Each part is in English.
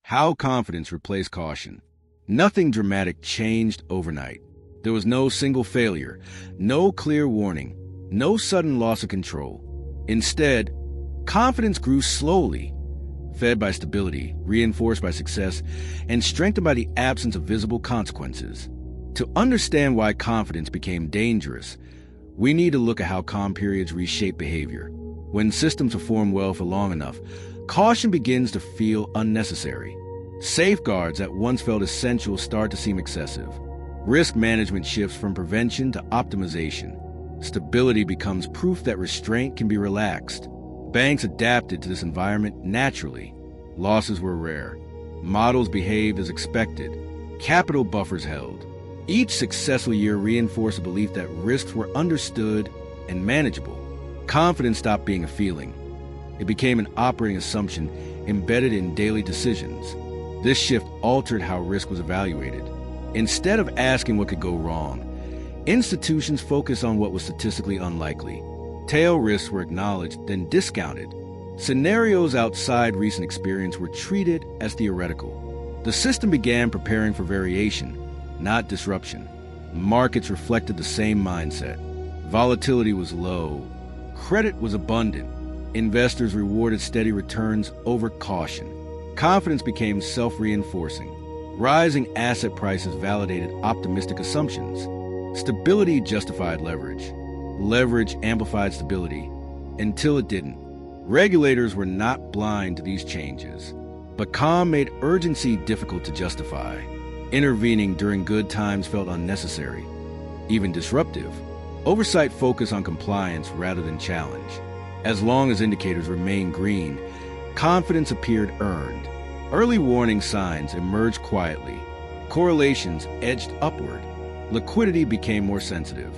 How confidence replaced caution. Nothing dramatic changed overnight. There was no single failure, no clear warning, no sudden loss of control. Instead, confidence grew slowly, fed by stability, reinforced by success, and strengthened by the absence of visible consequences. To understand why confidence became dangerous, we need to look at how calm periods reshape behavior. When systems perform well for long enough, caution begins to feel unnecessary. Safeguards that once felt essential start to seem excessive. Risk management shifts from prevention to optimization. Stability becomes proof that restraint can be relaxed. Banks adapted to this environment naturally. Losses were rare. Models behaved as expected. Capital buffers held. Each successful year reinforced a belief that risks were understood and manageable. Confidence stopped being a feeling. It became an operating assumption embedded in daily decisions. This shift altered how risk was evaluated. Instead of asking what could go wrong, institutions focused on what was statistically unlikely. Tail risks were acknowledged, then discounted. Scenarios outside recent experience were treated as theoretical. The system began preparing for variation, not disruption. Markets reflected the same mindset. Volatility was low. Credit was abundant. Investors rewarded steady returns over caution. Confidence became self-reinforcing. Rising asset prices validated optimistic assumptions. Stability justified leverage. Leverage amplified stability, until it didn't. Regulators were not blind to these changes, but calm made urgency difficult to justify. Intervening during good times felt unnecessary, even disruptive. Oversight focused on compliance rather than challenge. As long as indicators remained green, confidence appeared earned. Early warning signs emerged quietly. Correlations edged upward. Liquidity became more sensitive.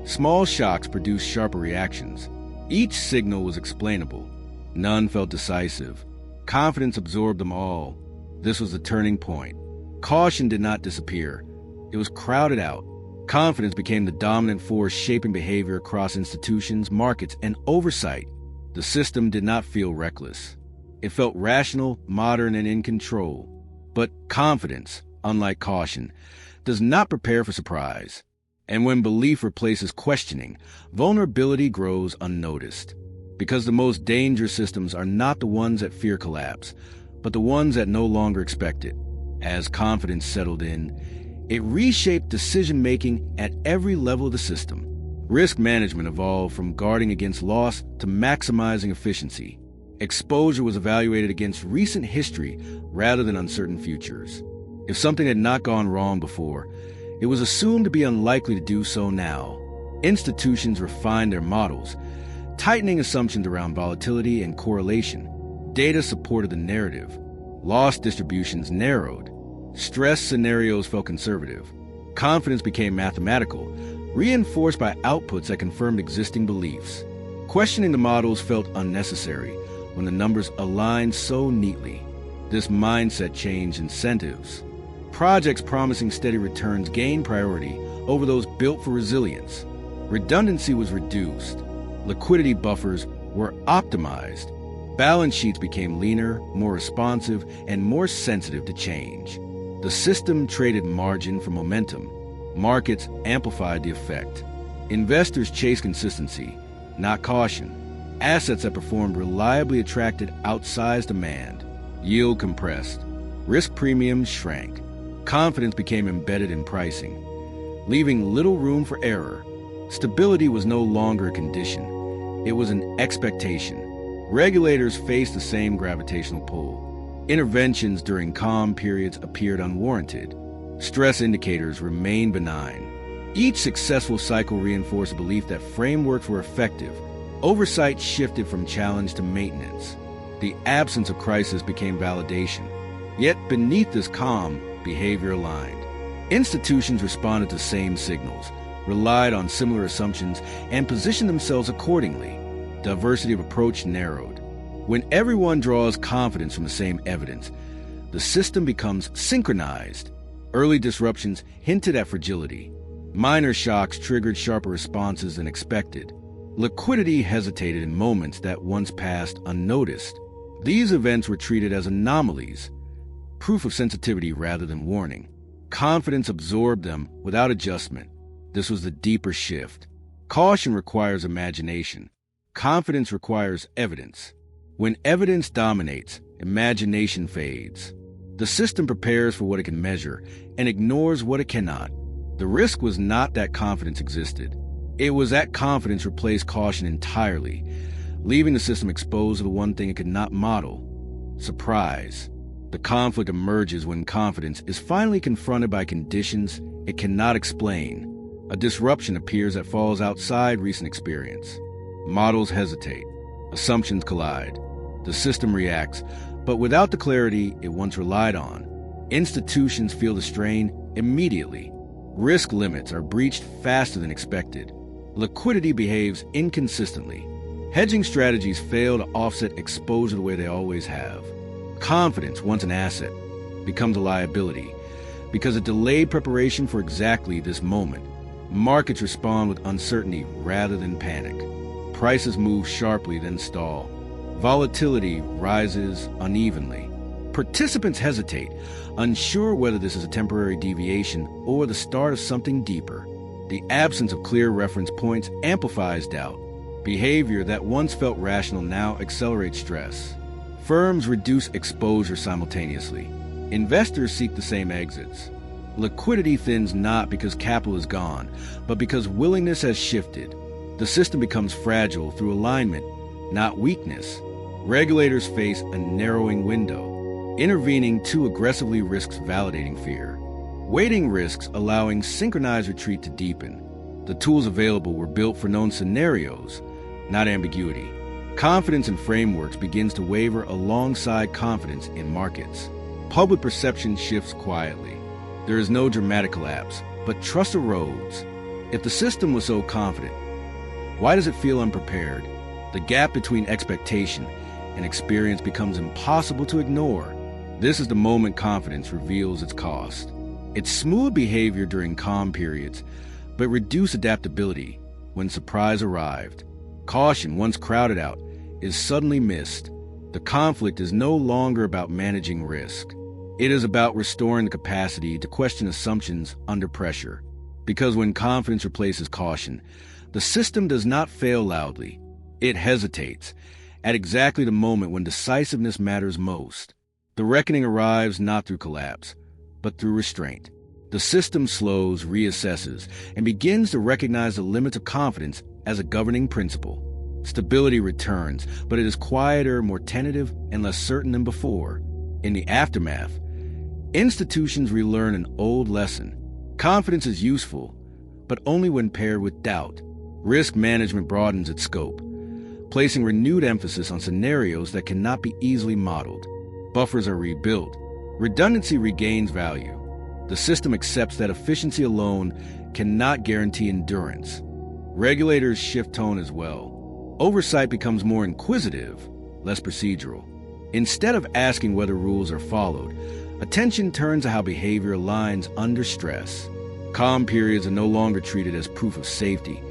Small shocks produced sharper reactions. Each signal was explainable. None felt decisive. Confidence absorbed them all. This was the turning point. Caution did not disappear. It was crowded out. Confidence became the dominant force shaping behavior across institutions, markets, and oversight. The system did not feel reckless. It felt rational, modern, and in control. But confidence, unlike caution, does not prepare for surprise. And when belief replaces questioning, vulnerability grows unnoticed. Because the most dangerous systems are not the ones that fear collapse, but the ones that no longer expect it. As confidence settled in, it reshaped decision-making at every level of the system. Risk management evolved from guarding against loss to maximizing efficiency. Exposure was evaluated against recent history rather than uncertain futures. If something had not gone wrong before, it was assumed to be unlikely to do so now. Institutions refined their models, tightening assumptions around volatility and correlation. Data supported the narrative. Loss distributions narrowed. Stress scenarios felt conservative. Confidence became mathematical, reinforced by outputs that confirmed existing beliefs. Questioning the models felt unnecessary when the numbers aligned so neatly. This mindset changed incentives. Projects promising steady returns gained priority over those built for resilience. Redundancy was reduced. Liquidity buffers were optimized. Balance sheets became leaner, more responsive, and more sensitive to change. The system traded margin for momentum. Markets amplified the effect. Investors chased consistency, not caution. Assets that performed reliably attracted outsized demand. Yield compressed. Risk premiums shrank. Confidence became embedded in pricing, leaving little room for error. Stability was no longer a condition. It was an expectation. Regulators faced the same gravitational pull. Interventions during calm periods appeared unwarranted. Stress indicators remained benign. Each successful cycle reinforced the belief that frameworks were effective. Oversight shifted from challenge to maintenance. The absence of crisis became validation. Yet beneath this calm, behavior aligned. Institutions responded to same signals, relied on similar assumptions, and positioned themselves accordingly. Diversity of approach narrowed. When everyone draws confidence from the same evidence, the system becomes synchronized. Early disruptions hinted at fragility. Minor shocks triggered sharper responses than expected. Liquidity hesitated in moments that once passed unnoticed. These events were treated as anomalies. proof of sensitivity rather than warning. Confidence absorbed them without adjustment. This was the deeper shift. Caution requires imagination. Confidence requires evidence. When evidence dominates, imagination fades. The system prepares for what it can measure and ignores what it cannot. The risk was not that confidence existed. It was that confidence replaced caution entirely, leaving the system exposed to the one thing it could not model: surprise. The conflict emerges when confidence is finally confronted by conditions it cannot explain. A disruption appears that falls outside recent experience. Models hesitate. Assumptions collide. The system reacts, but without the clarity it once relied on. Institutions feel the strain immediately. Risk limits are breached faster than expected. Liquidity behaves inconsistently. Hedging strategies fail to offset exposure the way they always have. Confidence, once an asset, becomes a liability because it delayed preparation for exactly this moment. Markets respond with uncertainty rather than panic. Prices move sharply, then stall. Volatility rises unevenly. Participants hesitate, unsure whether this is a temporary deviation or the start of something deeper. The absence of clear reference points amplifies doubt. Behavior that once felt rational now accelerates stress. Firms reduce exposure simultaneously. Investors seek the same exits. Liquidity thins not because capital is gone, but because willingness has shifted. The system becomes fragile through alignment, not weakness. Regulators face a narrowing window. Intervening too aggressively risks validating fear. Waiting risks allowing synchronized retreat to deepen. The tools available were built for known scenarios, not ambiguity. Confidence in frameworks begins to waver alongside confidence in markets. Public perception shifts quietly. There is no dramatic collapse, but trust erodes. If the system was so confident, why does it feel unprepared? The gap between expectation and experience becomes impossible to ignore. This is the moment confidence reveals its cost. It smoothed behavior during calm periods, but reduced adaptability when surprise arrived. Caution, once crowded out, is suddenly missed. The conflict is no longer about managing risk. It is about restoring the capacity to question assumptions under pressure. Because when confidence replaces caution, the system does not fail loudly. It hesitates at exactly the moment when decisiveness matters most. The reckoning arrives not through collapse, but through restraint. The system slows, reassesses, and begins to recognize the limits of confidence as a governing principle. Stability returns, but it is quieter, more tentative, and less certain than before. In the aftermath, institutions relearn an old lesson. Confidence is useful, but only when paired with doubt. Risk management broadens its scope, placing renewed emphasis on scenarios that cannot be easily modeled. Buffers are rebuilt. Redundancy regains value. The system accepts that efficiency alone cannot guarantee endurance. Regulators shift tone as well. Oversight becomes more inquisitive, less procedural. Instead of asking whether rules are followed, attention turns to how behavior aligns under stress. Calm periods are no longer treated as proof of safety,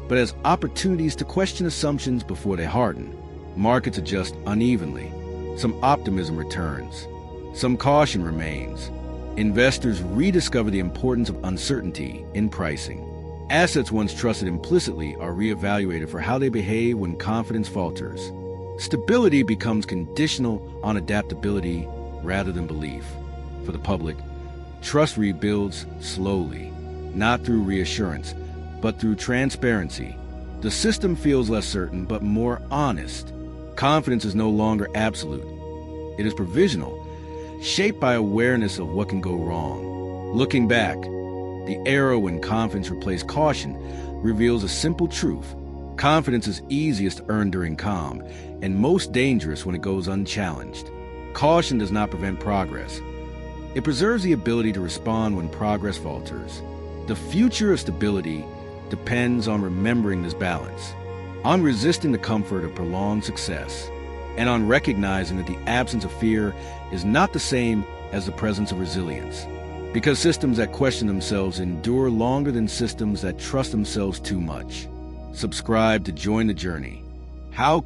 but as opportunities to question assumptions before they harden. Markets adjust unevenly. Some optimism returns. Some caution remains. Investors rediscover the importance of uncertainty in pricing. Assets once trusted implicitly are reevaluated for how they behave when confidence falters. Stability becomes conditional on adaptability rather than belief. For the public, trust rebuilds slowly, not through reassurance, but through transparency. The system feels less certain but more honest. Confidence is no longer absolute. It is provisional, shaped by awareness of what can go wrong. Looking back, the era when confidence replaced caution reveals a simple truth. Confidence is easiest to earn during calm, and most dangerous when it goes unchallenged. Caution does not prevent progress. It preserves the ability to respond when progress falters. The future of stability depends on remembering this balance, on resisting the comfort of prolonged success, and on recognizing that the absence of fear is not the same as the presence of resilience. Because systems that question themselves endure longer than systems that trust themselves too much. Subscribe to join the journey. How